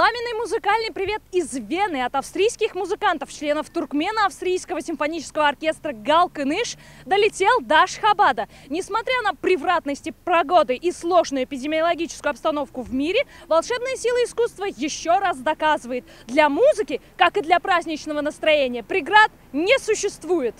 Пламенный музыкальный привет из Вены от австрийских музыкантов, членов Туркмено-австрийского симфонического оркестра «Галкыныш» долетел до Ашхабада. Несмотря на превратности погоды и сложную эпидемиологическую обстановку в мире, волшебная сила искусства еще раз доказывает: для музыки, как и для праздничного настроения, преград не существует.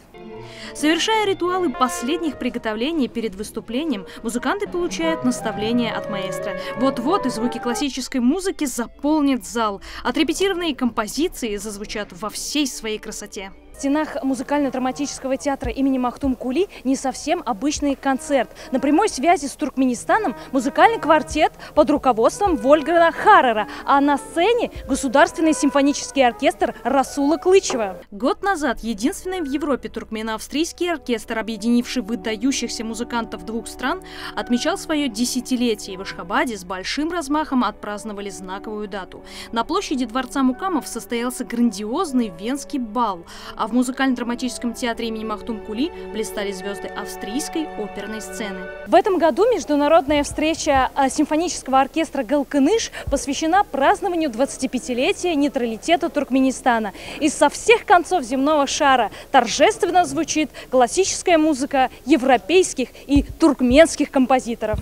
Совершая ритуалы последних приготовлений перед выступлением, музыканты получают наставления от маэстро. Вот-вот и звуки классической музыки заполнят зал. Отрепетированные композиции зазвучат во всей своей красоте. В стенах музыкально-драматического театра имени Махтум Кули не совсем обычный концерт. На прямой связи с Туркменистаном музыкальный квартет под руководством Вольгана Харрера, а на сцене Государственный симфонический оркестр Расула Клычева. Год назад единственный в Европе туркмено-австрийский оркестр, объединивший выдающихся музыкантов двух стран, отмечал свое десятилетие, и в Ашхабаде с большим размахом отпраздновали знаковую дату. На площади Дворца Мукамов состоялся грандиозный венский бал, а в музыкально-драматическом театре имени Махтум Кули блистали звезды австрийской оперной сцены. В этом году международная встреча симфонического оркестра «Галкыныш» посвящена празднованию 25-летия нейтралитета Туркменистана. И со всех концов земного шара торжественно звучит классическая музыка европейских и туркменских композиторов.